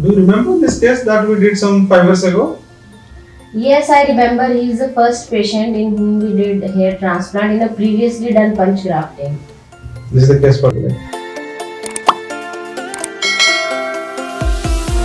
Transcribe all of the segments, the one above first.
Do you remember this case that we did some 5 years ago? Yes, I remember he is the first patient in whom we did hair transplant in a previously done punch grafting. This is the case for today.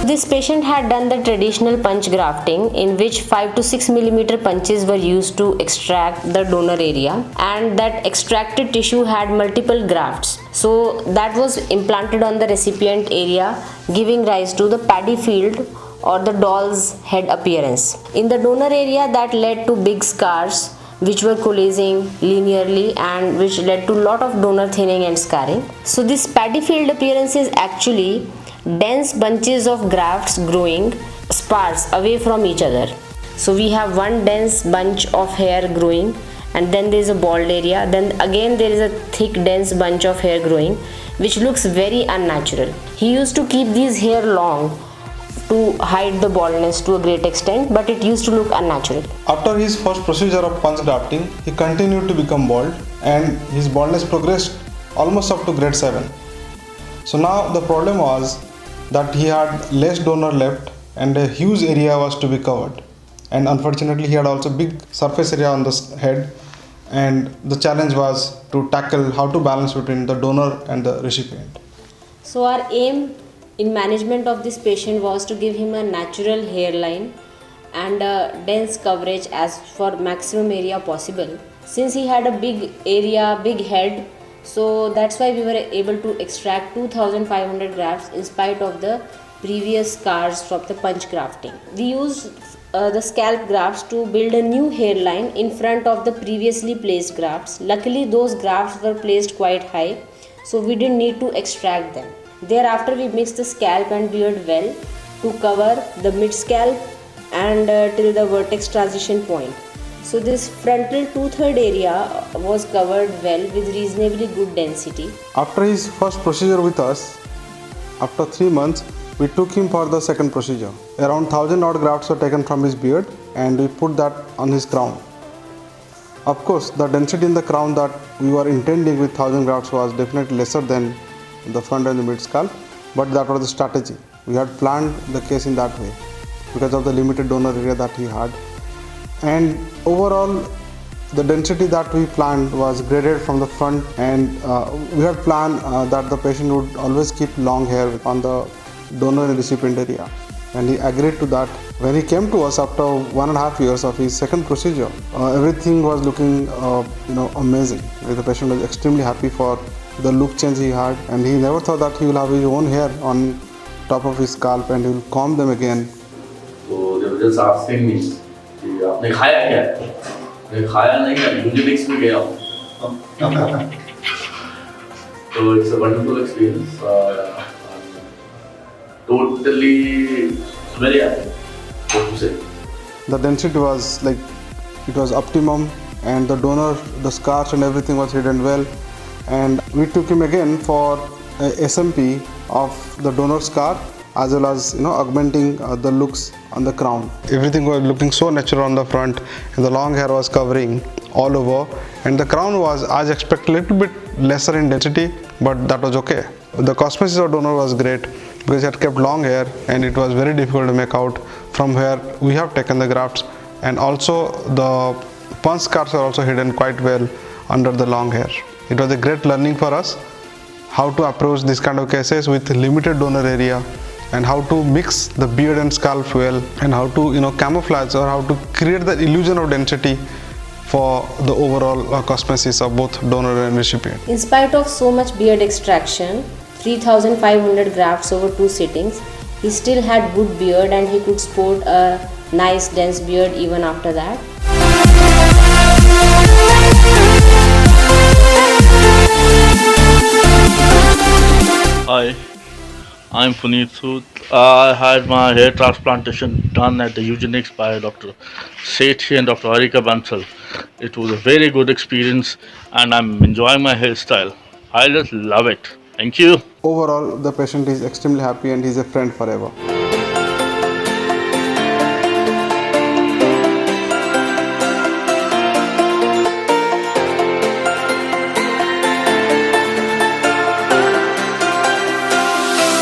This patient had done the traditional punch grafting in which 5 to 6 millimeter punches were used to extract the donor area, and that extracted tissue had multiple grafts. So that was implanted on the recipient area, giving rise to the paddy field or the doll's head appearance. In the donor area, that led to big scars which were coalescing linearly and which led to lot of donor thinning and scarring. So this paddy field appearance is actually dense bunches of grafts growing sparse away from each other. So we have one dense bunch of hair growing, and then there is a bald area, then again there is a thick dense bunch of hair growing, which looks very unnatural. He used to keep these hair long to hide the baldness to a great extent, but it used to look unnatural. After his first procedure of punch grafting, he continued to become bald and his baldness progressed almost up to grade 7. So now the problem was that he had less donor left and a huge area was to be covered. And unfortunately, he had also big surface area on the head, and the challenge was to tackle how to balance between the donor and the recipient. So our aim in management of this patient was to give him a natural hairline and a dense coverage as for maximum area possible. Since he had a big area, big head, so that's why we were able to extract 2500 grafts in spite of the previous scars from the punch grafting. We used the scalp grafts to build a new hairline in front of the previously placed grafts. Luckily, those grafts were placed quite high, so we didn't need to extract them. Thereafter, we mixed the scalp and beard well to cover the mid scalp and till the vertex transition point. So this frontal 2/3 area was covered well with reasonably good density. After his first procedure with us, after 3 months, we took him for the second procedure. Around 1000 odd grafts were taken from his beard and we put that on his crown. Of course, the density in the crown that we were intending with 1000 grafts was definitely lesser than the front and the mid scalp, but that was the strategy. We had planned the case in that way because of the limited donor area that he had. And overall, the density that we planned was graded from the front, and we had planned that the patient would always keep long hair on the donor and recipient area, and he agreed to that. When he came to us after 1.5 years of his second procedure, everything was looking amazing. The patient was extremely happy for the look change he had, and he never thought that he will have his own hair on top of his scalp and he will comb them again. So they were just asking me, आपने खाया क्या है? मैं खाया नहीं है, यूनिमिक्स में गया हूँ. So it's a wonderful experience. Totally very happy. What to say? The density was like, it was optimum, and the donor, the scars and everything was hidden well. And we took him again for a SMP of the donor scar, as well as augmenting the looks on the crown. Everything was looking so natural on the front, and the long hair was covering all over, and the crown was, as expected, a little bit lesser in density, but that was okay. The cosmesis of donor was great because he had kept long hair, and it was very difficult to make out from where we have taken the grafts, and also the punch scars are also hidden quite well under the long hair. It was a great learning for us how to approach this kind of cases with limited donor area, and how to mix the beard and scalp well, and how to camouflage or how to create the illusion of density for the overall cosmesis of both donor and recipient. In spite of so much beard extraction, 3500 grafts over 2 sittings, he still had good beard and he could sport a nice dense beard even after that. Hi, I'm Puneet Sood. I had my hair transplantation done at the Eugenics by Dr. Sethi and Dr. Harika Bansal. It was a very good experience and I'm enjoying my hairstyle. I just love it. Thank you. Overall, the patient is extremely happy and he's a friend forever.